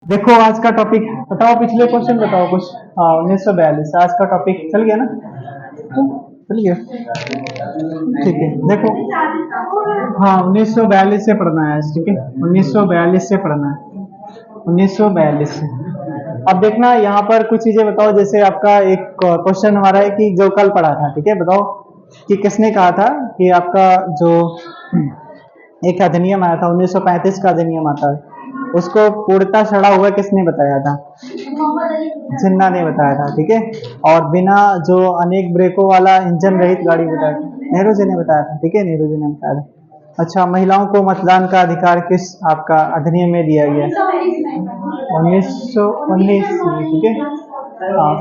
देखो आज का टॉपिक बताओ, पिछले क्वेश्चन बताओ कुछ। हाँ 1942 आज का टॉपिक चल गया ना। चल गया, ठीक है। देखो हाँ 1942 से पढ़ना है आज, ठीक है। 1942 से पढ़ना है, 1942 से। अब देखना यहाँ पर कुछ चीजें बताओ, जैसे आपका एक क्वेश्चन हमारा है कि जो कल पढ़ा था, ठीक है। बताओ कि किसने कहा था कि आपका जो एक अधिनियम आया था 1935 का अधिनियम आता है, उसको पूर्णतः सड़ा हुआ किसने बताया था? जिन्ना ने बताया था, ठीक है। और बिना जो अनेक ब्रेकों वाला इंजन रहित गाड़ी बताया था, नेहरू जी ने बताया था, ठीक है। नेहरू जी ने बताया था। अच्छा, महिलाओं को मतदान का अधिकार किस आपका अधिनियम में दिया गया? 1919 में, ठीक है। हाँ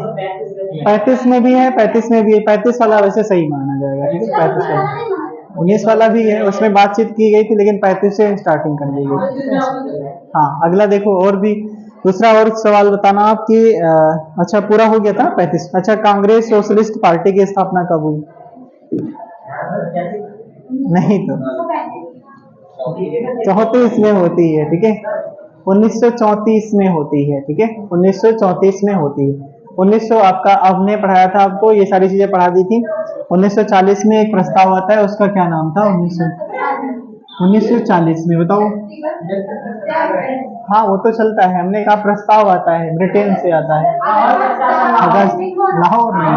35 में भी है, 35 में भी है। 35 वाला वैसे सही माना जाएगा, ठीक है। 35 वाला 19 वाला भी है, उसमें बातचीत की गई थी, लेकिन 35 से स्टार्टिंग कर दी गई। हाँ अगला देखो, और भी दूसरा और सवाल बताना आप कि अच्छा पूरा हो गया था 35। अच्छा, कांग्रेस सोशलिस्ट पार्टी की स्थापना कब हुई? नहीं तो 34 में होती है, ठीक है। 1934 में होती है, ठीक है। 1934 में होती है। 1900 आपका अब ने पढ़ाया था आपको, ये सारी चीजें पढ़ा दी थी। 1940 में एक प्रस्ताव आता है, उसका क्या नाम था? 1940 में बताओ। हाँ वो तो चलता है, हमने कहा प्रस्ताव आता है, ब्रिटेन से आता है। अगर लाहौर में,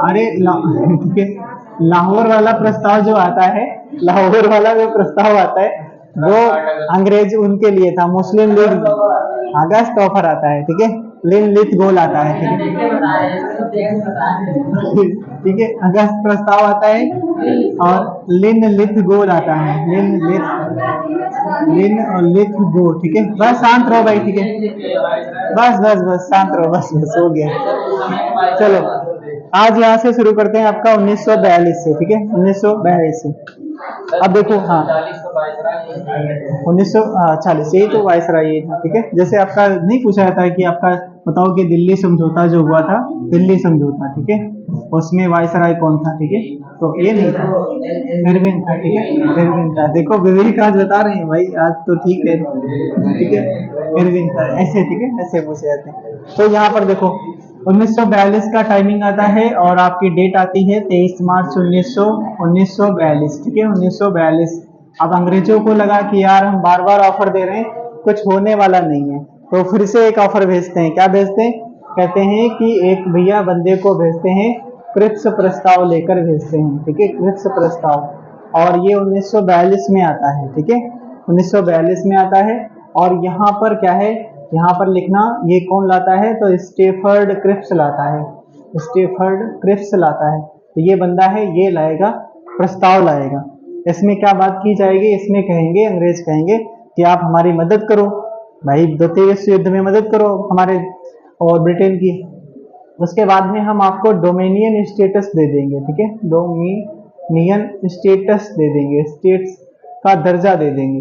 अरे ठीक है, लाहौर वाला प्रस्ताव जो आता है, लाहौर वाला जो प्रस्ताव आता है वो अंग्रेज उनके लिए था, मुस्लिम लीग। अगस्त ऑफर आता है, ठीक है। लिन लिथ गोल आता है, ठीक है। ठीक है, अगस्त प्रस्ताव आता है और लिन लिथ गोल आता है। लिन और लिथ गो, ठीक है। बस शांत रहो भाई, ठीक है। बस बस बस शांत रहो, बस बस हो गया। चलो आज यहाँ से शुरू करते हैं आपका 1942 से, ठीक है। 1942 से। अब देखो हाँ 1940, यही तो वायसराय यही था, ठीक है। जैसे आपका नहीं पूछा जाता है कि आपका बताओ कि दिल्ली समझौता जो हुआ था, दिल्ली समझौता, ठीक है, उसमें वायसराय कौन था? ठीक है, तो ये नहीं था, इरविन था, ठीक है। इरविन था। देखो विवेक आज बता रहे हैं भाई, आज तो ठीक है, ठीक है। इरविन था ऐसे, ठीक है, ऐसे पूछे जाते हैं। तो यहाँ पर देखो 1942 का टाइमिंग आता है और आपकी डेट आती है 23 मार्च 1942, ठीक है। 1942। अब अंग्रेजों को लगा कि यार हम बार बार ऑफर दे रहे हैं, कुछ होने वाला नहीं है, तो फिर से एक ऑफर भेजते हैं। क्या भेजते हैं? कहते हैं कि एक भैया बंदे को भेजते हैं, क्रिप्स प्रस्ताव लेकर भेजते हैं, ठीक है। क्रिप्स प्रस्ताव, और ये 1942 में आता है, ठीक है। 1942 में आता है। और यहाँ पर क्या है, यहाँ पर लिखना, ये कौन लाता है? तो स्टेफर्ड क्रिप्स लाता है, स्टेफर्ड क्रिप्स लाता है। तो ये बंदा है, ये लाएगा, प्रस्ताव लाएगा। इसमें क्या बात की जाएगी? इसमें कहेंगे, अंग्रेज कहेंगे कि आप हमारी मदद करो भाई, द्वितीय विश्व युद्ध में मदद करो हमारे और ब्रिटेन की। उसके बाद में हम आपको डोमिनियन स्टेटस दे देंगे, ठीक है। डोमिनियन स्टेटस दे देंगे, स्टेट्स का दर्जा दे देंगे,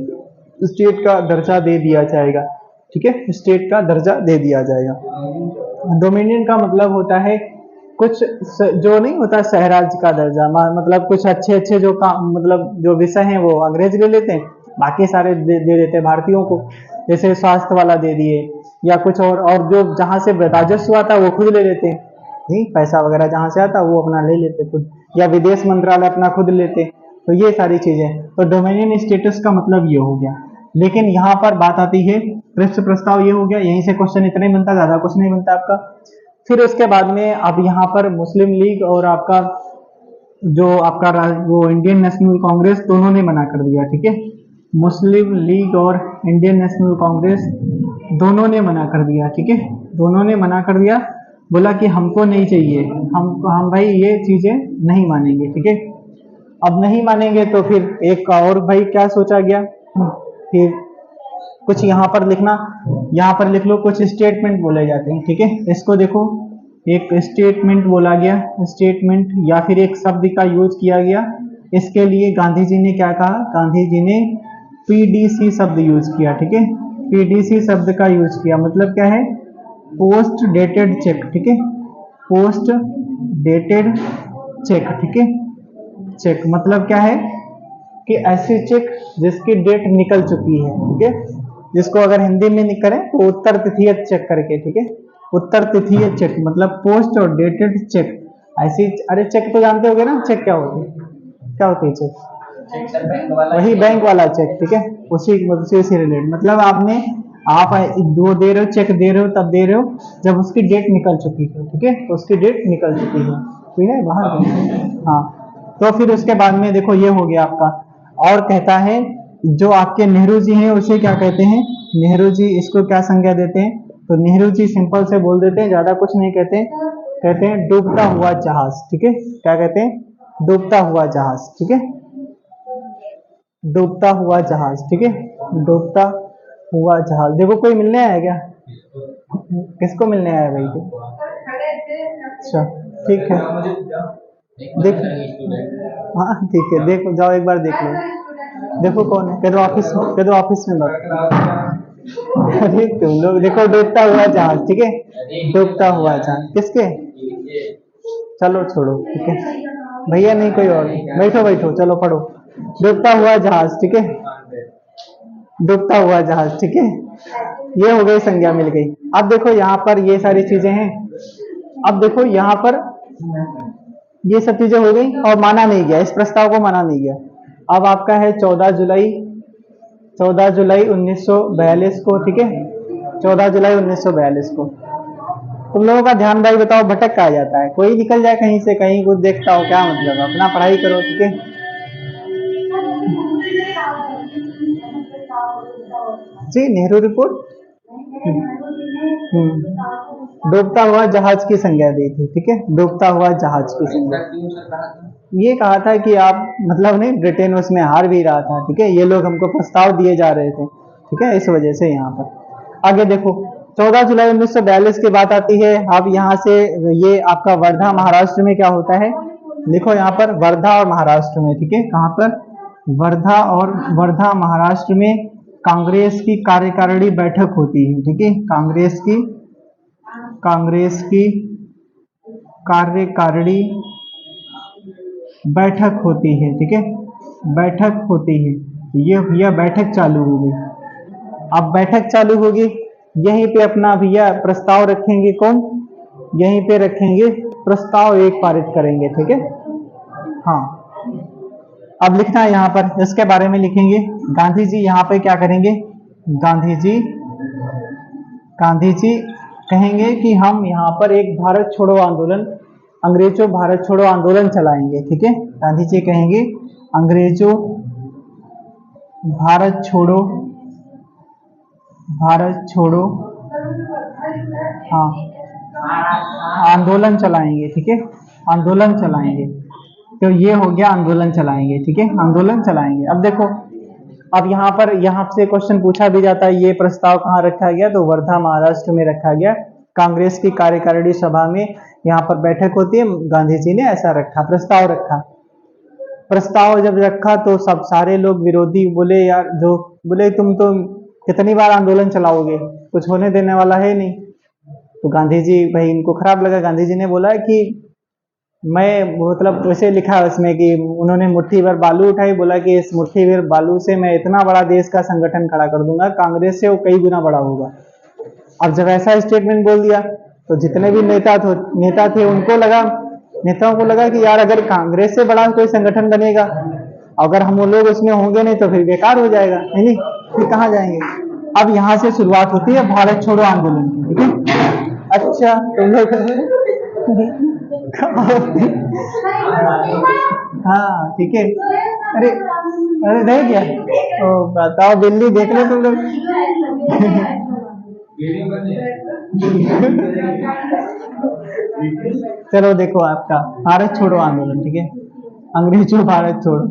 स्टेट का दर्जा दे दिया जाएगा, ठीक है। स्टेट का दर्जा दे दिया जाएगा। डोमिनियन का मतलब होता है कुछ जो नहीं होता सहराज का दर्जा, मतलब कुछ अच्छे अच्छे जो काम, मतलब जो विषय हैं वो अंग्रेज ले लेते हैं, बाकी सारे दे देते हैं भारतीयों को। जैसे स्वास्थ्य वाला दे दिए, या कुछ और जो जहाँ से राजस्व आता है वो खुद ले लेते हैं, नहीं पैसा वगैरह जहाँ से आता है वो अपना ले लेते खुद, या विदेश मंत्रालय अपना खुद लेते। तो ये सारी चीजें, तो डोमिनियन स्टेटस का मतलब ये हो गया। लेकिन यहाँ पर बात आती है, पृष्ठ प्रस्ताव ये हो गया, यहीं से क्वेश्चन इतना ही बनता, ज्यादा कुछ नहीं बनता आपका। फिर उसके बाद में अब यहाँ पर मुस्लिम लीग और आपका जो आपका वो इंडियन नेशनल कांग्रेस, दोनों ने मना कर दिया, ठीक है। मुस्लिम लीग और इंडियन नेशनल कांग्रेस दोनों ने मना कर दिया, ठीक है। दोनों ने मना कर दिया, बोला कि हमको नहीं चाहिए, हम भाई ये चीजें नहीं मानेंगे, ठीक है। अब नहीं मानेंगे तो फिर एक और भाई क्या सोचा गया, फिर कुछ यहाँ पर लिखना, यहाँ पर लिख लो, कुछ स्टेटमेंट बोले जाते हैं, ठीक है। इसको देखो, एक स्टेटमेंट बोला गया, स्टेटमेंट, या फिर एक शब्द का यूज किया गया। इसके लिए गांधी जी ने क्या कहा? गांधी जी ने पीडीसी शब्द यूज किया, ठीक है। पीडीसी शब्द का यूज किया, मतलब क्या है? पोस्ट डेटेड चेक, ठीक है। पोस्ट डेटेड चेक, ठीक है। चेक मतलब क्या है कि ऐसी चेक जिसकी डेट निकल चुकी है, ठीक है। जिसको अगर हिंदी में नहीं करें तो उत्तर तिथीय चेक करके, ठीक है। उत्तर तिथीय चेक मतलब पोस्ट और डेटेड चेक। ऐसी, अरे चेक तो जानते होगे ना, चेक क्या होती है, क्या होती है चेक? वही बैंक वाला चेक, ठीक है। उसी से रिलेटेड मतलब आपने, आप दो दे रहे हो, चेक दे रहे हो तब दे रहे हो जब उसकी डेट निकल चुकी है, ठीक है, तो उसकी डेट निकल चुकी है, ठीक है, बाहर। हाँ, तो फिर उसके बाद में देखो ये हो गया आपका। और कहता है जो आपके नेहरू जी हैं उसे क्या कहते हैं, नेहरू जी इसको क्या संज्ञा देते हैं, तो नेहरू जी सिंपल से बोल देते हैं, ज्यादा कुछ नहीं कहते हैं, कहते हैं डूबता हुआ जहाज, ठीक है। क्या कहते हैं? डूबता हुआ जहाज, ठीक है, डूबता हुआ जहाज, ठीक है, डूबता हुआ जहाज। देखो कोई मिलने आया क्या? किसको मिलने आया भाई को? अच्छा, ठीक है, देख, हाँ ठीक है, देखो जाओ एक बार देख लो, देखो कौन है, कह दो ऑफिस में, कह दो ऑफिस में बात। अरे तुम लोग देखो, डूबता हुआ जहाज, ठीक है, डूबता हुआ जहाज किसके, चलो छोड़ो, ठीक है, भैया नहीं कोई और, बैठो बैठो, चलो पढ़ो। डूबता हुआ जहाज, ठीक है, डूबता हुआ जहाज, ठीक है, ये हो गई, संज्ञा मिल गई। अब देखो यहाँ पर ये सारी चीजें हैं, अब देखो यहाँ पर ये सब चीजें हो गई और माना नहीं गया, इस प्रस्ताव को माना नहीं गया। अब आपका है 14 जुलाई, 14 जुलाई 1942 को, ठीक है, 14 जुलाई 1942 को। तुम लोगों का ध्यान भाई बताओ भटक कहा जाता है, कोई निकल जाए कहीं से कहीं कुछ देखता हो, क्या मतलब, अपना पढ़ाई करो, ठीक है। जी नेहरू रिपोर्ट, डूबता हुआ जहाज की संज्ञा दी थी, ठीक है, डूबता हुआ जहाज की संज्ञा। ये कहा था कि आप मतलब नहीं, ब्रिटेन उसमें हार भी रहा था, ठीक है, ये लोग हमको प्रस्ताव दिए जा रहे थे, ठीक है, इस वजह से। यहाँ पर आगे देखो 14 जुलाई 1942 की बात आती है। अब यहाँ से ये आपका वर्धा महाराष्ट्र में क्या होता है, देखो यहाँ पर वर्धा और महाराष्ट्र में, ठीक है, कहाँ पर, वर्धा महाराष्ट्र में कांग्रेस की कार्यकारिणी बैठक होती है, ठीक है, कांग्रेस की कार्यकारिणी बैठक होती है, ठीक है, बैठक होती है। यह बैठक चालू होगी। अब बैठक चालू होगी, यहीं पे अपना भैया प्रस्ताव रखेंगे, कौन, यहीं पे रखेंगे प्रस्ताव, एक पारित करेंगे, ठीक है। हाँ, अब लिखना है यहाँ पर, इसके बारे में लिखेंगे। गांधी जी यहाँ पे क्या करेंगे, गांधी जी कहेंगे कि हम यहाँ पर एक भारत छोड़ो आंदोलन, अंग्रेजों भारत छोड़ो आंदोलन चलाएंगे, ठीक है। गांधी जी कहेंगे अंग्रेजों भारत छोड़ो, हाँ, आंदोलन चलाएंगे, ठीक है, आंदोलन चलाएंगे। तो ये हो गया आंदोलन चलाएंगे, ठीक है, आंदोलन चलाएंगे। अब देखो, अब यहाँ पर, यहाँ से क्वेश्चन पूछा भी जाता है, ये प्रस्ताव कहाँ रखा गया, तो वर्धा महाराष्ट्र में रखा गया। कांग्रेस की कार्यकारिणी सभा में यहाँ पर बैठक होती है, गांधी जी ने ऐसा रखा, प्रस्ताव रखा। प्रस्ताव जब रखा तो सब सारे लोग विरोधी बोले, यार जो बोले तुम तो कितनी बार आंदोलन चलाओगे, कुछ होने देने वाला है नहीं। तो गांधी जी भाई, इनको खराब लगा, गांधी जी ने बोला कि मैं, मतलब वैसे लिखा है उसमें कि उन्होंने मुट्ठी भर बालू उठाई, बोला कि इस मुट्ठी भर बालू से मैं इतना बड़ा देश का संगठन खड़ा कर दूंगा, कांग्रेस से वो कई गुना बड़ा होगा। अब जब ऐसा स्टेटमेंट बोल दिया तो जितने भी नेता थे उनको लगा, नेताओं को लगा कि यार अगर कांग्रेस से बड़ा कोई संगठन बनेगा, अगर हम लोग उसमें होंगे नहीं तो फिर बेकार हो जाएगा, नहीं फिर कहाँ जाएंगे। अब यहाँ से शुरुआत होती है भारत छोड़ो आंदोलन की, ठीक है। अच्छा तुम लोग हाँ ठीक है, अरे अरे नहीं क्या, तो बताओ दिल्ली देख लो तुम लोग। चलो देखो आपका भारत छोड़ो आंदोलन, ठीक है, अंग्रेजों भारत छोड़ो।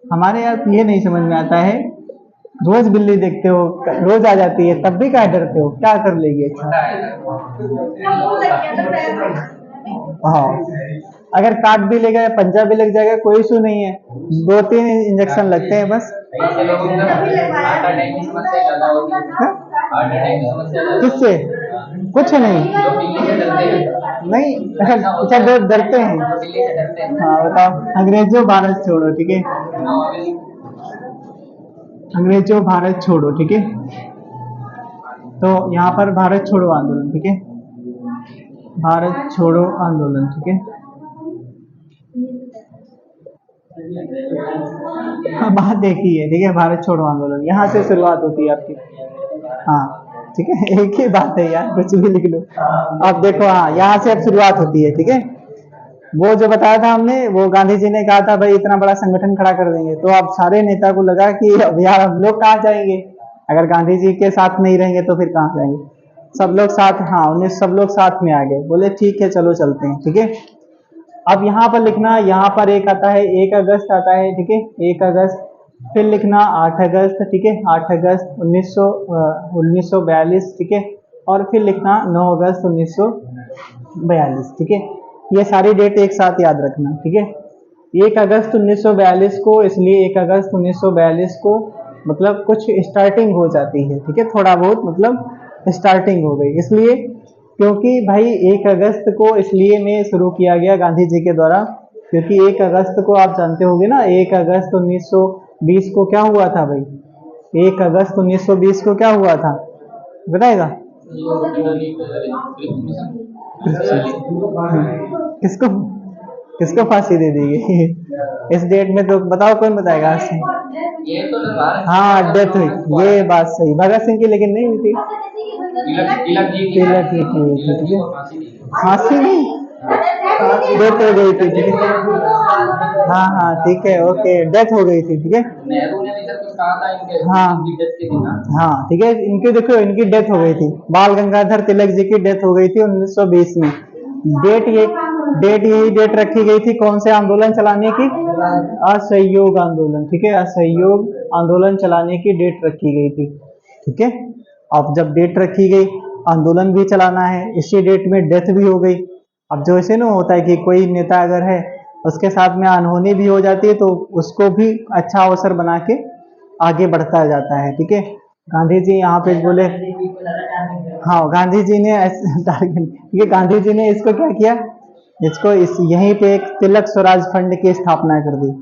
हमारे यहाँ ये नहीं समझ में आता है, रोज बिल्ली देखते हो, रोज आ जाती है, तब भी क्या डरते हो, क्या कर लेगी। अच्छा हाँ, अगर काट भी लेगा, पंजा भी लग जाएगा, कोई इशू नहीं है, 2-3 इंजेक्शन लगते हैं बस। किससे, कुछ नहीं, नहीं अच्छा डरते हैं। हाँ बताओ, अंग्रेजों भारत छोड़ो, ठीक है, अंग्रेजों भारत छोड़ो, ठीक है। तो यहाँ पर भारत छोड़ो आंदोलन, ठीक है, भारत छोड़ो आंदोलन, ठीक है। हाँ, बात देखिए, ठीक है, भारत छोड़ो आंदोलन यहाँ से शुरुआत होती है आपकी। हाँ, ठीक है, एक ही बात है यार, कुछ भी लिख लो। अब देखो, हाँ, यहाँ से अब शुरुआत होती है, ठीक है। वो जो बताया था हमने, वो गांधी जी ने कहा था भाई इतना बड़ा संगठन खड़ा कर देंगे, तो अब सारे नेता को लगा कि अब यार हम लोग कहाँ जाएंगे, अगर गांधी जी के साथ नहीं रहेंगे तो फिर कहाँ जाएंगे। सब लोग साथ, हाँ, उन्हें सब लोग साथ में आ गए, बोले ठीक है चलो चलते हैं, ठीक है। अब यहाँ पर लिखना, यहाँ पर एक आता है 1 अगस्त आता है, ठीक है, 1 अगस्त, फिर लिखना 8 अगस्त, ठीक है, 8 अगस्त 1942, ठीक है, और फिर लिखना 9 अगस्त 1942, ठीक है। ये सारी डेट एक साथ याद रखना, ठीक है। 1 अगस्त 1942 को, इसलिए 1 अगस्त 1942 को मतलब कुछ स्टार्टिंग हो जाती है, ठीक है, थोड़ा बहुत मतलब स्टार्टिंग हो गई, इसलिए क्योंकि भाई 1 अगस्त को इसलिए में शुरू किया गया गांधी जी के द्वारा, क्योंकि 1 अगस्त को आप जानते होंगे ना, 1 अगस्त 1920 को क्या हुआ था भाई, 1 अगस्त 1920 को क्या हुआ था, बताएगा? किसको किसको फांसी दे दी गई इस डेट में, तो बताओ कौन बताएगा? हाँ, डेथ हुई, ये बात सही, भगत सिंह की लेकिन नहीं हुई थी, तिलक की हुई थी, ठीक है, फांसी नहीं, डेथ हो गई थी, ठीक है, हाँ हाँ ठीक है, ओके, डेथ हो गई थी, ठीक है, हाँ हाँ ठीक है, इनकी देखो, इनकी डेथ हो गई थी, बाल गंगाधर तिलक जी की डेथ हो गई थी 1920 में। डेट यही डेट रखी गई थी कौन से आंदोलन चलाने की? असहयोग आंदोलन, ठीक है, असहयोग आंदोलन चलाने की डेट रखी गई थी, ठीक है। अब जब डेट रखी गई, आंदोलन भी चलाना है, इसी डेट में डेथ भी हो गई। अब जो ऐसे ना होता है कि कोई नेता अगर है, उसके साथ में अनहोनी भी हो जाती है, तो उसको भी अच्छा अवसर बना के आगे बढ़ता जाता है, ठीक है। गांधी जी यहाँ पे बोले, हाँ, गांधी जी ने टारगेट, ये गांधी जी ने इसको क्या किया, इसको इस यहीं पे एक तिलक स्वराज फंड की स्थापना कर दी,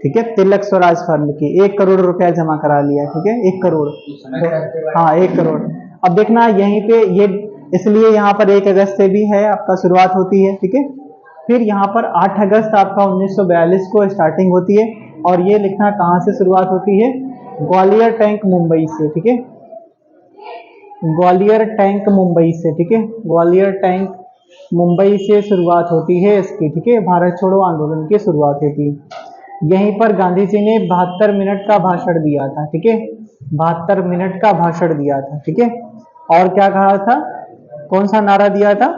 ठीक है, तिलक स्वराज फंड की 1 करोड़ रुपया जमा करा लिया, ठीक है, 1 करोड़, तो हाँ 1 करोड़। अब देखना यहीं पे ये, इसलिए यहाँ पर 1 अगस्त से भी है आपका शुरुआत होती है, ठीक है। फिर यहाँ पर 8 अगस्त आपका 1942 को स्टार्टिंग होती है, और ये लिखना कहाँ से शुरुआत होती है? ग्वालियर टैंक मुंबई से, ठीक है, ग्वालियर टैंक मुंबई से, ठीक है, ग्वालियर टैंक मुंबई से शुरुआत होती है इसकी, ठीक है, भारत छोड़ो आंदोलन की शुरुआत होती है। यहीं पर गांधी जी ने 72 मिनट का भाषण दिया था, ठीक है, 72 मिनट का भाषण दिया था, ठीक है। और क्या कहा था, कौन सा नारा दिया था?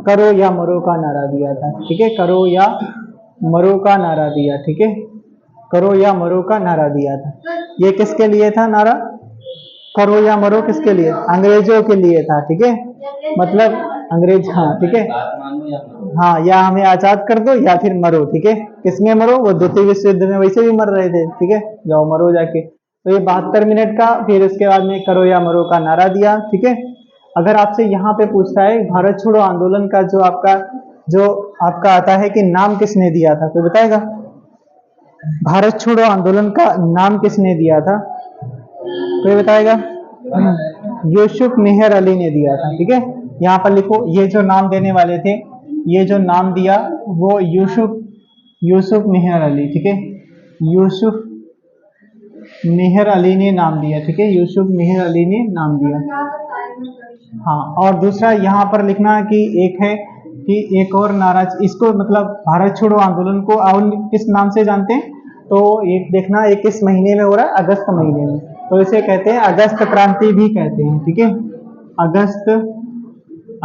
करो या मरो का नारा दिया था, ठीक है, करो या मरो का नारा दिया, ठीक है, करो या मरो का नारा दिया था। ये किसके लिए था नारा? करो या मरो किसके लिए? अंग्रेजों के लिए था, ठीक है, मतलब अंग्रेज, हाँ ठीक है, हाँ, या हमें आजाद कर दो या फिर मरो, ठीक है, किसमें मरो? वो द्वितीय विश्व युद्ध में वैसे भी मर रहे थे, ठीक है, जाओ मरो जाके। तो ये 72 मिनट का, फिर उसके बाद में करो या मरो का नारा दिया, ठीक है। अगर आपसे यहाँ पे पूछता है भारत छोड़ो आंदोलन का जो आपका आता है कि नाम किसने दिया था, कोई बताएगा? भारत छोड़ो आंदोलन का नाम किसने दिया था, कोई बताएगा? यूसुफ मेहर अली ने दिया था, ठीक है। यहाँ पर लिखो, ये जो नाम देने वाले थे, ये जो नाम दिया वो यूसुफ मेहर अली, ठीक है, यूसुफ मेहर अली ने नाम दिया, ठीक है, यूसुफ मेहर अली ने नाम दिया। हाँ, और दूसरा यहाँ पर लिखना कि एक है कि एक और नारा, इसको मतलब भारत छोड़ो आंदोलन को और किस नाम से जानते हैं, तो एक देखना, एक किस महीने में हो रहा है? अगस्त महीने में, तो इसे कहते हैं अगस्त क्रांति भी कहते हैं, ठीक है,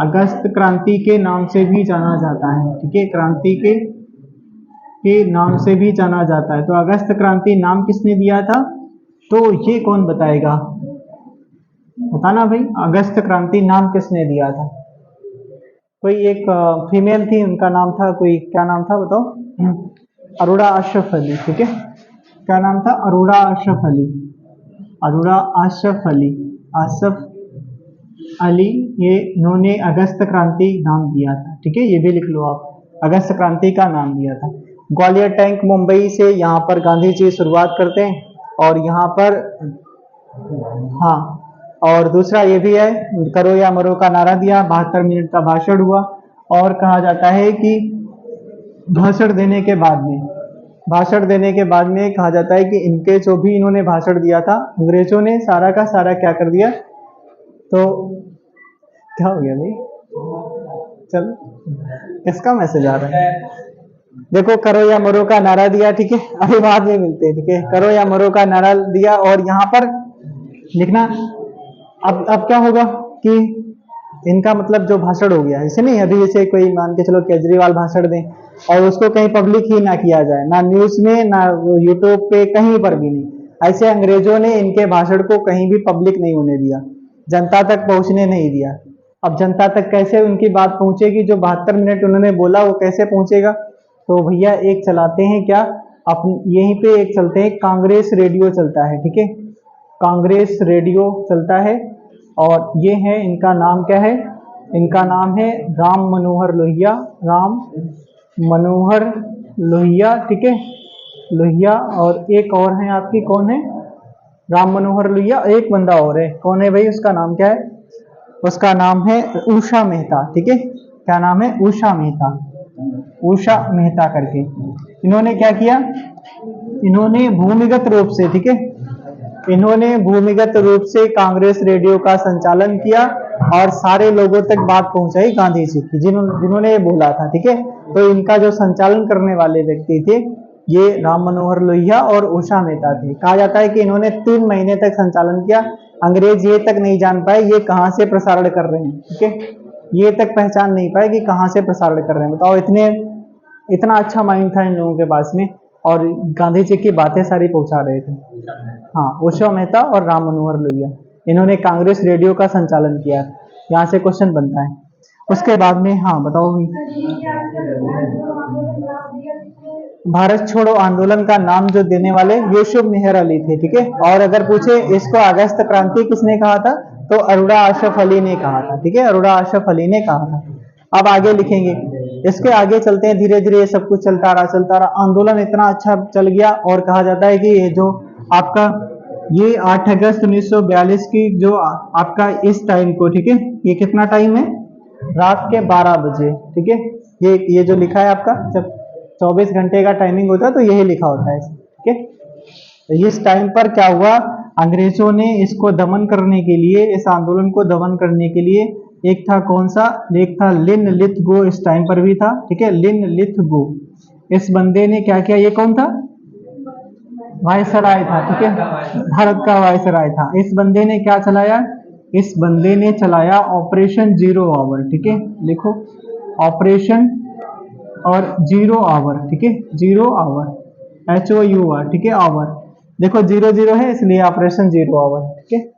अगस्त क्रांति के नाम से भी जाना जाता है, ठीक है, क्रांति के नाम से भी जाना जाता है। तो अगस्त क्रांति नाम किसने दिया था, तो ये कौन बताएगा? बताना भाई, अगस्त क्रांति नाम किसने दिया था? कोई एक फीमेल थी, उनका नाम था, कोई क्या नाम था बताओ? अरोड़ा अशरफ अली, ठीक है, क्या नाम था? अरोड़ा अशरफ अली, अरोड़ा अशरफ अली, आसफ अली, ये इन्होंने अगस्त क्रांति नाम दिया था, ठीक है, ये भी लिख लो आप, अगस्त क्रांति का नाम दिया था। ग्वालियर टैंक मुंबई से यहाँ पर गांधी जी शुरुआत करते हैं, और यहाँ पर, हाँ, और दूसरा ये भी है, करो या मरो का नारा दिया, 72 मिनट का भाषण हुआ। और कहा जाता है कि भाषण देने के बाद में कहा जाता है कि इनके जो भी इन्होंने भाषण दिया था, अंग्रेजों ने सारा का सारा क्या कर दिया, तो क्या हो गया भाई, चल किसका मैसेज आ रहा है, देखो करो या मरो का नारा दिया, ठीक है, अभी बाद में मिलते हैं, ठीक है, करो या मरो का नारा दिया। और यहाँ पर लिखना, अब क्या होगा कि इनका मतलब जो भाषण हो गया, ऐसे नहीं, अभी जैसे कोई मान के चलो केजरीवाल भाषण दें और उसको कहीं पब्लिक ही ना किया जाए, ना न्यूज में ना यूट्यूब पे, कहीं पर भी नहीं, ऐसे अंग्रेजों ने इनके भाषण को कहीं भी पब्लिक नहीं होने दिया, जनता तक पहुंचने नहीं दिया। अब जनता तक कैसे उनकी बात पहुंचेगी, जो 72 मिनट उन्होंने बोला वो कैसे पहुंचेगा, तो भैया एक चलाते हैं क्या, यहीं पे एक चलते हैं, कांग्रेस रेडियो चलता है, ठीक है, कांग्रेस रेडियो चलता है। और ये है, इनका नाम क्या है, इनका नाम है राम मनोहर लोहिया, राम मनोहर लोहिया, ठीक है, लोहिया। और एक और है आपकी, कौन है, राम मनोहर लोहिया, एक बंदा और है, कौन है भाई, उसका नाम क्या है, उसका नाम है उषा मेहता, ठीक है, क्या नाम है, उषा मेहता, उषा मेहता करके। इन्होंने क्या किया, इन्होंने भूमिगत रूप से, ठीक है, इन्होंने भूमिगत रूप से कांग्रेस रेडियो का संचालन किया और सारे लोगों तक बात पहुंचाई गांधी जी की, जिन्होंने ये बोला था, ठीक है। तो इनका जो संचालन करने वाले व्यक्ति थे, ये राम मनोहर लोहिया और उषा मेहता थे। कहा जाता है कि इन्होंने 3 महीने तक संचालन किया, अंग्रेज ये तक नहीं जान पाए ये कहाँ से प्रसारण कर रहे हैं, ठीक है, ये तक पहचान नहीं पाए कि कहाँ से प्रसारण कर रहे हैं। बताओ, इतना अच्छा माइंड था इन लोगों के पास में, और गांधी जी की बातें सारी पहुंचा रहे थे। हाँ, उषा मेहता और राम मनोहर लोहिया, इन्होंने कांग्रेस रेडियो का संचालन किया। यहाँ से क्वेश्चन बनता है। उसके बाद में, हाँ बताओ भाई, भारत छोड़ो आंदोलन का नाम जो देने वाले यूसुफ मेहर अली थे, ठीक है। और अगर पूछे इसको अगस्त क्रांति किसने कहा था, तो अरोड़ा अशरफ अली ने कहा था, ठीक है, अरोड़ा अशरफ अली ने कहा था। अब आगे लिखेंगे, इसके आगे चलते हैं, धीरे धीरे सब कुछ चलता रहा, आंदोलन इतना अच्छा चल गया। और कहा जाता है कि ये जो आपका ये 8 अगस्त 1942 की जो आपका इस टाइम को, ठीक है, ये कितना टाइम है, रात के 12 बजे, ठीक है, ये जो लिखा है आपका, जब 24 घंटे का टाइमिंग होता है तो यही लिखा होता है, ठीक है। तो इस टाइम पर क्या हुआ, अंग्रेजों ने इसको दमन करने के लिए, इस आंदोलन को दमन करने के लिए, एक था कौन सा, एक था लिन लिथ गो, इस टाइम पर भी था, ठीक है, लिन लिथ गो। इस बंदे ने क्या किया, ये कौन था, वायसराय था, ठीक है, भारत का वायसराय था। इस बंदे ने क्या चलाया, इस बंदे ने चलाया ऑपरेशन 0 आवर, ठीक है, लिखो ऑपरेशन और 0 आवर, ठीक है, 0 आवर, HOUR, ठीक है, आवर, देखो 0 है इसलिए ऑपरेशन 0 आवर, ठीक है।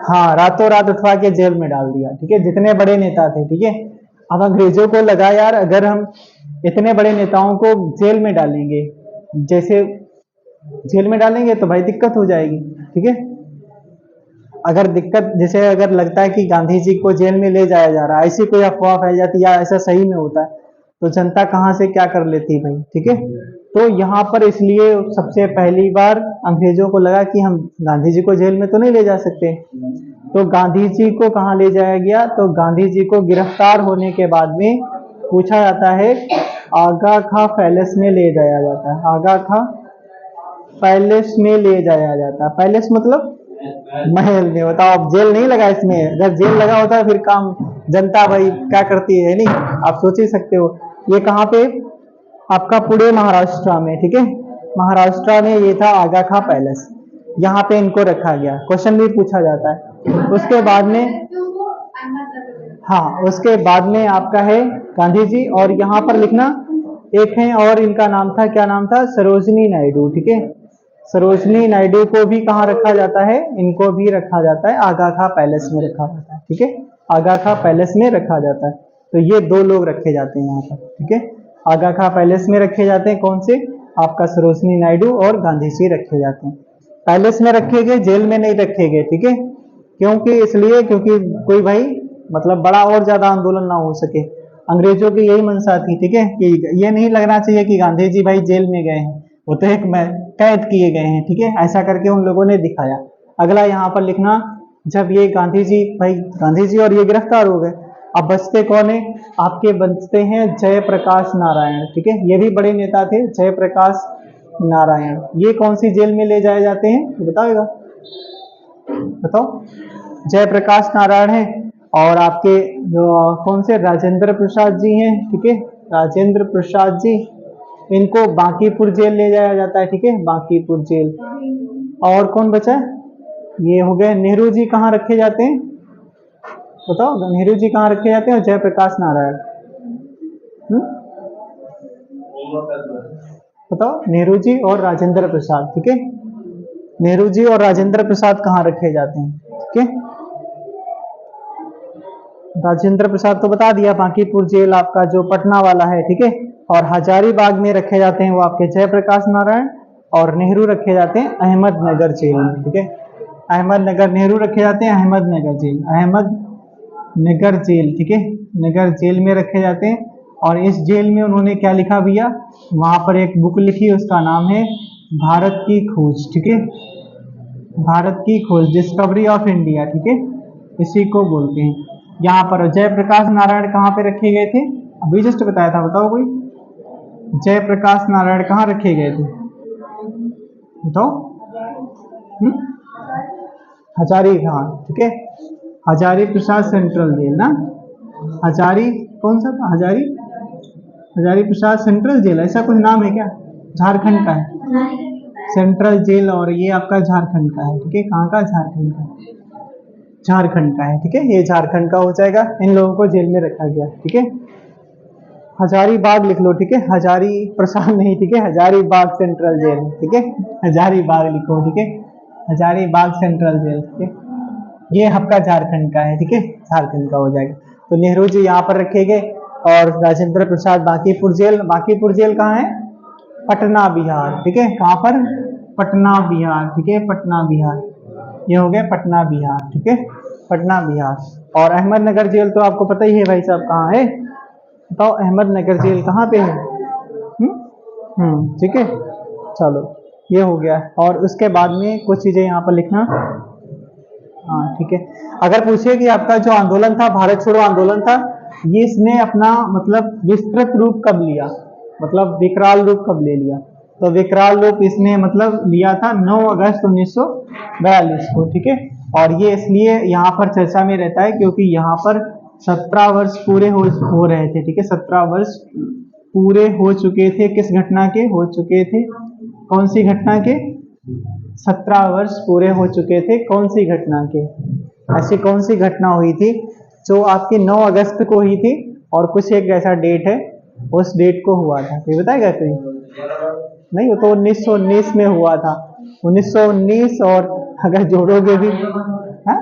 हाँ, रातों रात उठवा के जेल में डाल दिया, ठीक है, जितने बड़े नेता थे, ठीक है। अब अंग्रेजों को लगा यार, अगर हम इतने बड़े नेताओं को जेल में डालेंगे, जैसे जेल में डालेंगे तो भाई दिक्कत हो जाएगी, ठीक है। अगर दिक्कत, जैसे अगर लगता है कि गांधी जी को जेल में ले जाया जा रहा है, ऐसी कोई अफवाह फैल जाती है या ऐसा सही में होता है, तो जनता कहाँ से क्या कर लेती है भाई, ठीक है। तो यहाँ पर इसलिए सबसे पहली बार अंग्रेजों को लगा कि हम गांधी जी को जेल में तो नहीं ले जा सकते, तो गांधी जी को कहाँ ले जाया गया, तो गांधी जी को गिरफ्तार होने के बाद में पूछा जाता है, आगा खां पैलेस में ले जाया जाता है, आगा खां पैलेस में ले जाया जाता है। पैलेस मतलब महल में। बताओ, अब जेल नहीं लगा इसमें, अगर जेल लगा होता फिर काम जनता भाई क्या करती है नहीं, आप सोच ही सकते हो। ये कहाँ पे, आपका पुणे महाराष्ट्र में, ठीक है, महाराष्ट्र में ये था आगा खां पैलेस, यहाँ पे इनको रखा गया। क्वेश्चन भी पूछा जाता है। उसके बाद में, हाँ, उसके बाद में आपका है गांधी जी, और यहाँ पर लिखना एक है और इनका नाम था, क्या नाम था, सरोजनी नायडू, ठीक है। सरोजनी नायडू को भी कहाँ रखा जाता है, इनको भी रखा जाता है आगा खां पैलेस में रखा जाता है, ठीक है, आगा खां पैलेस में रखा जाता है। तो ये 2 लोग रखे जाते हैं यहाँ पर, ठीक है, आगा खां पैलेस में रखे जाते हैं, कौन से, आपका सरोजनी नायडू और गांधी जी रखे जाते हैं। पैलेस में रखे गए, जेल में नहीं रखे गए, ठीक है, क्योंकि इसलिए क्योंकि कोई भाई मतलब बड़ा और ज्यादा आंदोलन ना हो सके। अंग्रेजों की यही मंशा थी, ठीक है, कि ये नहीं लगना चाहिए कि गांधी जी भाई जेल में गए हैं, वो तो एक कैद किए गए हैं, ठीक है, ऐसा करके उन लोगों ने दिखाया। अगला यहाँ पर लिखना, जब ये गांधी जी, भाई गांधी जी और ये गिरफ्तार हो गए, अब बचते कौन है, आपके बचते हैं जयप्रकाश नारायण, ठीक है, ये भी बड़े नेता थे जयप्रकाश नारायण। ये कौन सी जेल में ले जाए जाते हैं, बताओगा, बताओ। जयप्रकाश नारायण है, और आपके जो कौन से राजेंद्र प्रसाद जी हैं, ठीक है, राजेंद्र प्रसाद जी, इनको बांकीपुर जेल ले जाया जाता है, ठीक है, बांकीपुर जेल। और कौन बचा है, ये हो गए। नेहरू जी कहाँ रखे जाते हैं, बताओ, नेहरू जी कहाँ रखे जाते हैं, और जयप्रकाश नारायण, बताओ, नेहरू जी और राजेंद्र प्रसाद, ठीक है, नेहरू जी और राजेंद्र प्रसाद कहाँ रखे जाते हैं, ठीक है। राजेंद्र प्रसाद तो बता दिया, बांकीपुर जेल आपका जो पटना वाला है, ठीक है, और हजारीबाग में रखे जाते हैं वो आपके जयप्रकाश नारायण, और नेहरू रखे जाते हैं अहमदनगर जेल में, ठीक है, अहमदनगर, नेहरू रखे जाते हैं अहमदनगर जेल, अहमदनगर जेल, ठीक है, नगर जेल में रखे जाते हैं। और इस जेल में उन्होंने क्या लिखा भैया, वहां पर एक बुक लिखी, उसका नाम है भारत की खोज, ठीक है, भारत की खोज, डिस्कवरी ऑफ इंडिया, ठीक है, इसी को बोलते हैं। यहाँ पर जयप्रकाश नारायण कहाँ पे रखे गए थे, अभी जस्ट बताया था, बताओ कोई, जयप्रकाश नारायण कहाँ रखे गए थे, बताओ। हजारीबाग, ठीक है, हजारी प्रसाद सेंट्रल जेल ना, हजारी कौन सा था, हजारी प्रसाद सेंट्रल जेल, ऐसा कुछ नाम है क्या, झारखंड का है सेंट्रल जेल, और ये आपका झारखंड का है, ठीक है, कहाँ का, झारखंड का, झारखंड का है, ठीक है, ये झारखंड का हो जाएगा। इन लोगों को जेल में रखा गया, ठीक है, हजारीबाग लिख लो, ठीक है, हजारी प्रसाद नहीं, ठीक है, हजारीबाग सेंट्रल जेल, ठीक है, हजारीबाग लिखो, ठीक है, हजारीबाग सेंट्रल जेल, ठीक है, ये आपका झारखंड का है, ठीक है, झारखंड का हो जाएगा। तो नेहरू जी यहाँ पर रखे गए, और राजेंद्र प्रसाद बांकीपुर जेल, बांकीपुर जेल कहाँ है, पटना बिहार, ठीक है, कहाँ पर, पटना बिहार, ठीक है, पटना बिहार, ये हो गया पटना बिहार, ठीक है, पटना बिहार। और अहमदनगर जेल तो आपको पता ही है भाई साहब कहाँ है, बताओ, अहमदनगर जेल कहाँ पे है, ठीक है, चलो ये हो गया। और उसके बाद में कुछ चीजें यहाँ पर लिखना, हाँ ठीक है। अगर पूछे कि आपका जो आंदोलन था, भारत छोड़ो आंदोलन था, ये इसने अपना मतलब विस्तृत रूप कब लिया, मतलब विकराल रूप कब ले लिया, तो विकराल रूप इसने मतलब लिया था 9 अगस्त 1942 को, ठीक है। और ये इसलिए यहाँ पर चर्चा में रहता है क्योंकि यहाँ पर 17 वर्ष पूरे हो रहे थे, ठीक है, 17 वर्ष पूरे हो चुके थे, किस घटना के हो चुके थे, कौन सी घटना के, 17 वर्ष पूरे हो चुके थे, कौन सी घटना के, ऐसी कौन सी घटना हुई थी जो आपकी 9 अगस्त को हुई थी, और कुछ एक ऐसा डेट है उस डेट को हुआ था, कोई बताएगा कोई, नहीं वो तो 1919 में हुआ था, 1919, और अगर जोड़ोगे भी, हाँ,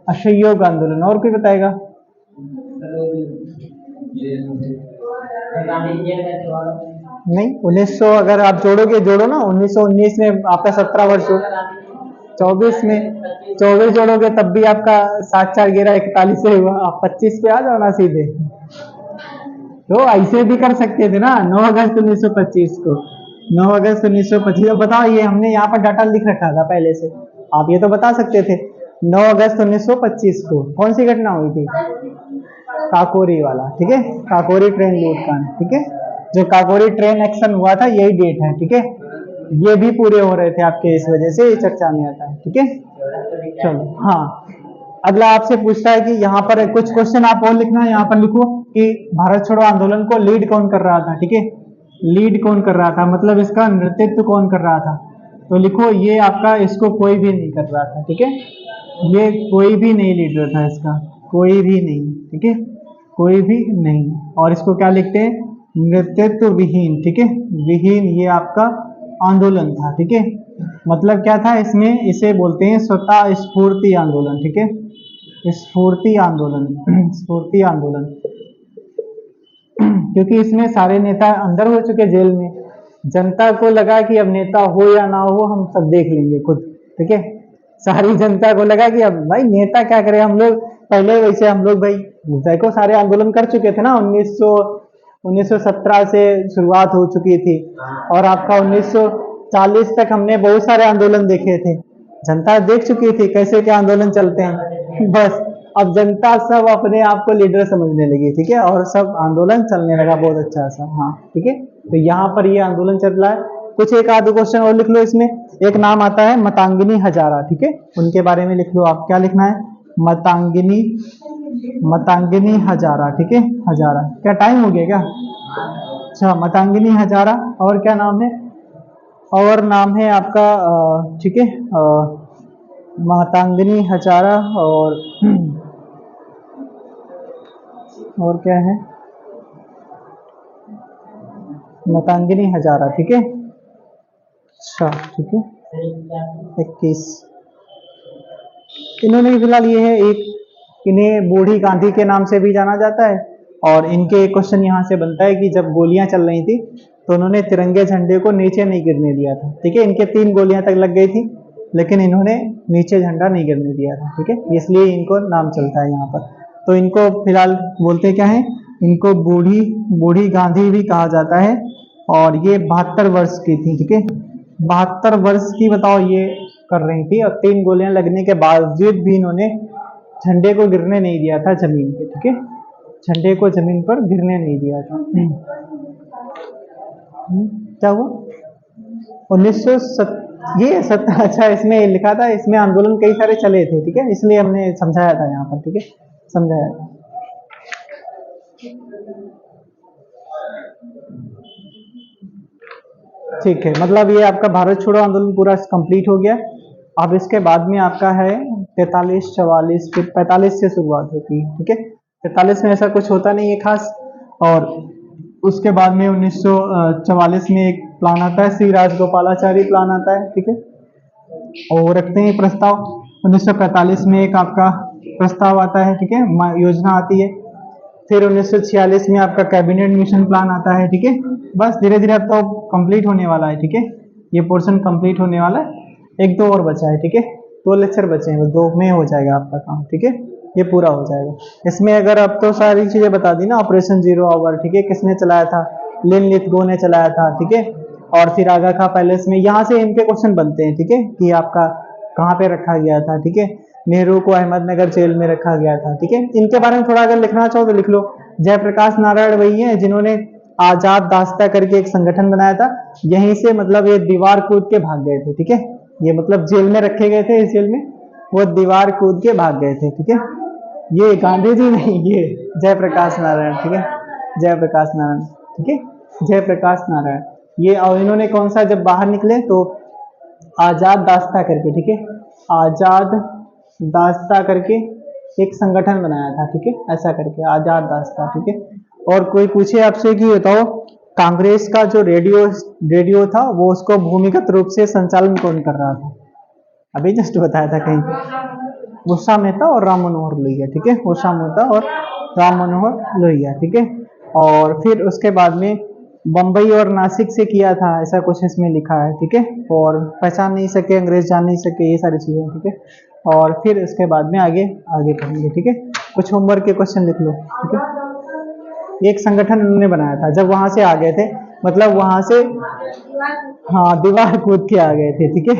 असहयोग आंदोलन, और कोई बताएगा, नहीं 1900, अगर आप जोड़ोगे, जोड़ो ना, 1919 में आपका 17 वर्ष हो, 24 में 24 जोड़ोगे तब भी आपका 7 4 11 41 से हुआ, आप 25 पे आ जाओ ना सीधे, तो ऐसे भी कर सकते थे ना, 9 अगस्त 1925 को, 9 अगस्त 1925, बताओ, ये हमने यहाँ पर डाटा लिख रखा था पहले से, आप ये तो बता सकते थे। 9 अगस्त 1925 को कौन सी घटना हुई थी, काकोरी वाला, ठीक है, काकोरी ट्रेन लूटकांड, ठीक है, जो काकोरी ट्रेन एक्शन हुआ था यही डेट है, ठीक है, ये भी पूरे हो रहे थे आपके, इस वजह से चर्चा में आता है, ठीक है। चलो हाँ, अगला आपसे पूछता है कि यहाँ पर कुछ क्वेश्चन आप और लिखना, यहाँ पर लिखो कि भारत छोड़ो आंदोलन को लीड कौन कर रहा था, ठीक है, लीड कौन कर रहा था, मतलब इसका नेतृत्व कौन कर रहा था, तो लिखो ये आपका, इसको कोई भी नहीं कर रहा था, ठीक है, ये कोई भी नहीं लीडर था इसका, कोई भी नहीं, ठीक है, कोई भी नहीं। और इसको क्या लिखते हैं, नेतृत्व विहीन, ठीक है, विहीन ये आपका आंदोलन था, ठीक है, मतलब क्या था इसमें, इसे बोलते हैं स्वतः स्फूर्ति आंदोलन, ठीक है, स्फूर्ति आंदोलन, स्फूर्ति आंदोलन, क्योंकि इसमें सारे नेता अंदर हो चुके जेल में, जनता को लगा कि अब नेता हो या ना हो हम सब देख लेंगे खुद, ठीक है, सारी जनता को लगा कि अब भाई नेता क्या करे, हम लोग पहले वैसे हम लोग भाई देखो सारे आंदोलन कर चुके थे ना, 1917 से शुरुआत हो चुकी थी, और आपका 1940 तक हमने बहुत सारे आंदोलन देखे थे, जनता देख चुकी थी कैसे क्या आंदोलन चलते हैं। बस अब जनता सब अपने आप को लीडर समझने लगी, ठीक है, और सब आंदोलन चलने लगा बहुत अच्छा सा। हाँ ठीक है, तो यहाँ पर ये आंदोलन चल रहा है। कुछ एक आध क्वेश्चन और लिख लो इसमें। एक नाम आता है मातंगिनी हजारा, ठीक है, उनके बारे में लिख लो आप। क्या लिखना है? मातंगिनी, मातंगिनी हजारा, ठीक है, हजारा। क्या टाइम हो गया क्या? अच्छा, मातंगिनी हजारा। और क्या नाम है? और नाम है आपका ठीक है, मातंगिनी हजारा। और क्या है? मातंगिनी हजारा, ठीक है। अच्छा ठीक है, 21। इन्होंने फिलहाल ये है एक, इन्हें बूढ़ी गांधी के नाम से भी जाना जाता है। और इनके एक क्वेश्चन यहाँ से बनता है कि जब गोलियां चल रही थी तो उन्होंने तिरंगे झंडे को नीचे नहीं गिरने दिया था, ठीक है। इनके 3 गोलियां तक लग गई थी लेकिन इन्होंने नीचे झंडा नहीं गिरने दिया था, ठीक है, इसलिए इनको नाम चलता है यहाँ पर। तो इनको फिलहाल बोलते क्या है? इनको बूढ़ी बूढ़ी गांधी भी कहा जाता है। और ये 72 वर्ष की थी, ठीक है, 72 वर्ष की, बताओ, ये कर रही थी और 3 गोलियां लगने के बावजूद भी इन्होंने झंडे को गिरने नहीं दिया था जमीन पे, ठीक है, झंडे को जमीन पर गिरने नहीं दिया था। क्या हुआ? 1907, ये 70, अच्छा इसमें लिखा था, इसमें आंदोलन कई सारे चले थे, ठीक है, इसलिए हमने समझाया था यहाँ पर, ठीक है, समझाया था। ठीक है, मतलब ये आपका भारत छोड़ो आंदोलन पूरा कंप्लीट हो गया। अब इसके बाद में आपका है 43, 44, फिर 45 से शुरुआत होती है, ठीक है। 43 में ऐसा कुछ होता नहीं है खास। और उसके बाद में 1944 में एक प्लान आता है, श्री राजगोपालाचारी प्लान आता है, ठीक है, और रखते हैं प्रस्ताव। 1945 में एक आपका प्रस्ताव आता है, ठीक है, योजना आती है। फिर 1946 में आपका कैबिनेट मिशन प्लान आता है, ठीक है। बस धीरे धीरे अब तो कंप्लीट होने वाला है, ठीक है, ये पोर्शन कंप्लीट होने वाला है। 1-2 और बचा है, ठीक है, 2 लेक्चर बचे हैं, 2 में हो जाएगा आपका काम, ठीक है, ये पूरा हो जाएगा। इसमें अगर अब तो सारी चीजें बता दी ना, ऑपरेशन जीरो आवर, ठीक है, किसने चलाया था? लिन लिथगो ने चलाया था, ठीक है। और फिर आगा खां पैलेस में, यहाँ से इनके क्वेश्चन बनते हैं, ठीक है, कि आपका कहाँ पे रखा गया था, ठीक है। नेहरू को अहमदनगर जेल में रखा गया था, ठीक है। इनके बारे में थोड़ा अगर लिखना चाहो तो लिख लो। जयप्रकाश नारायण वही है जिन्होंने आजाद दास्ता करके एक संगठन बनाया था। यहीं से मतलब ये दीवार कूद के भाग गए थे, ठीक है, ये मतलब जेल में रखे गए थे, इस जेल में वो दीवार कूद के भाग गए थे, ठीक है। ये गांधी जी नहीं, ये जयप्रकाश नारायण, ठीक है, जयप्रकाश नारायण, ठीक है, जयप्रकाश नारायण ये। और इन्होंने कौन सा, जब बाहर निकले तो आजाद दास्ता करके, ठीक है, आजाद दास्ता करके एक संगठन बनाया था, ठीक है, ऐसा करके आजाद दास्ता, ठीक है। और कोई पूछे आपसे कि बताओ कांग्रेस का जो रेडियो था वो उसको भूमिगत रूप से संचालन कौन कर रहा था? अभी जस्ट बताया था कहीं, उषा मेहता और राम मनोहर लोहिया, ठीक है, उषा मेहता और राम मनोहर लोहिया, ठीक है। और फिर उसके बाद में बंबई और नासिक से किया था, ऐसा कुछ इसमें लिखा है, ठीक है। और पहचान नहीं सके, अंग्रेज जान नहीं सके, ये सारी चीजें, ठीक है। और फिर उसके बाद में आगे आगे पढ़ेंगे, ठीक है। कुछ होमवर्क के क्वेश्चन लिख लो, ठीक है। एक संगठन उन्होंने बनाया था जब वहां से आ गए थे, मतलब वहां से, हाँ, दीवार कूद के आ गए थे, ठीक है।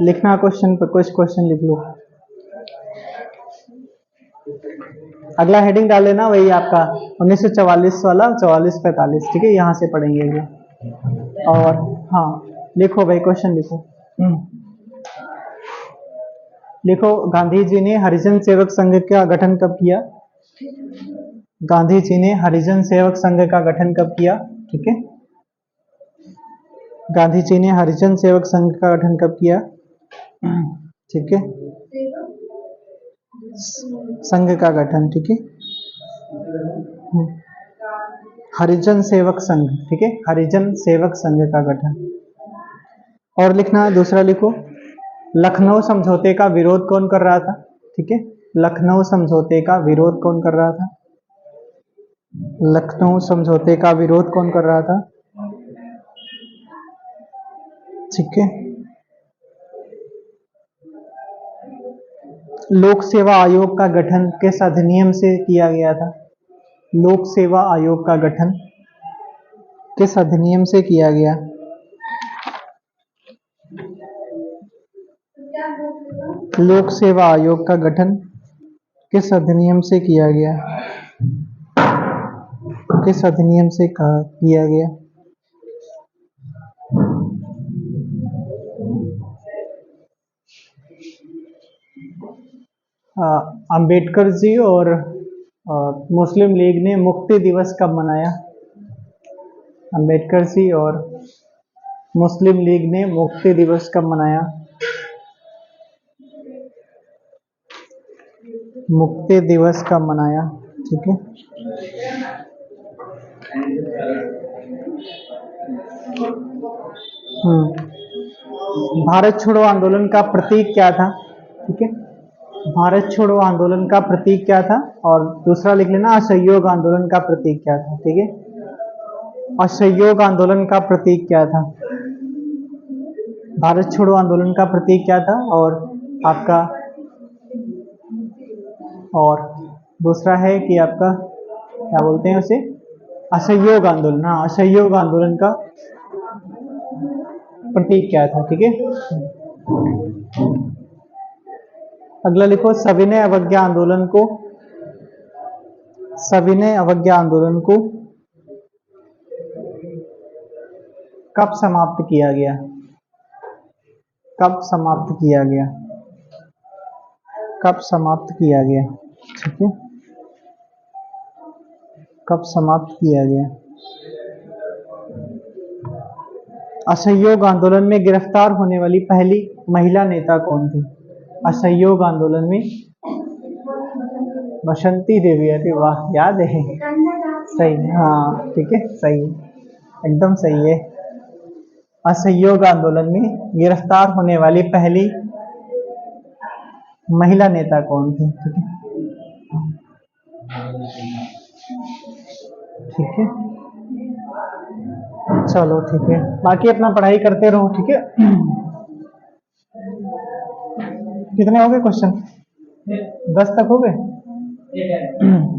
लिखना क्वेश्चन पर, कुछ क्वेश्चन लिख लो। अगला हेडिंग डाल लेना वही आपका 1944 वाला, 44-45, ठीक है, यहाँ से पढ़ेंगे ये। और हाँ, लिखो भाई, क्वेश्चन लिखो। लिखो, गांधी जी ने हरिजन सेवक संघ का गठन कब किया? गांधी जी ने हरिजन सेवक संघ का गठन कब किया? ठीक है, गांधी जी ने हरिजन सेवक संघ का गठन कब किया? ठीक है, संघ का गठन, ठीक है, हरिजन सेवक संघ, ठीक है, हरिजन सेवक संघ का गठन। और लिखना, दूसरा लिखो, लखनऊ समझौते का विरोध कौन कर रहा था? ठीक है, लखनऊ समझौते का विरोध कौन कर रहा था? लखनऊ समझौते का विरोध कौन कर रहा था? ठीक है, लोक सेवा आयोग का गठन किस अधिनियम से किया गया था? लोक सेवा आयोग का गठन किस अधिनियम से किया गया? लोक सेवा आयोग का गठन किस अधिनियम से किया गया? किस अधिनियम से किया गया? अंबेडकर जी और मुस्लिम लीग ने मुक्ति दिवस कब मनाया? अंबेडकर जी और मुस्लिम लीग ने मुक्ति दिवस कब मनाया? मुक्ति दिवस कब मनाया? ठीक है। भारत छोड़ो आंदोलन का प्रतीक क्या था? ठीक है, भारत छोड़ो आंदोलन का प्रतीक क्या था? और दूसरा लिख लेना, असहयोग आंदोलन का प्रतीक क्या था? ठीक है, असहयोग आंदोलन का प्रतीक क्या था? भारत छोड़ो आंदोलन का प्रतीक क्या था? और आपका, और दूसरा है कि आपका क्या बोलते हैं उसे, असहयोग आंदोलन। हाँ, असहयोग आंदोलन का प्रतीक क्या था? ठीक है। अगला लिखो, सविनय अवज्ञा आंदोलन को, सविनय अवज्ञा आंदोलन को कब समाप्त किया गया? कब समाप्त किया गया? कब समाप्त किया गया? ठीक है, कब समाप्त किया गया? असहयोग आंदोलन में गिरफ्तार होने वाली पहली महिला नेता कौन थी? असहयोग आंदोलन में बसंती देवी। अरे वाह, याद है, सही है। हाँ ठीक है, सही है, एकदम सही है। असहयोग आंदोलन में गिरफ्तार होने वाली पहली महिला नेता कौन थी? ठीक है, ठीक है, चलो ठीक है, बाकी अपना पढ़ाई करते रहो। ठीक है, कितने हो गए क्वेश्चन? 10 तक हो गए?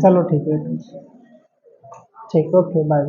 चलो ठीक है, ठीक, ओके, बाय।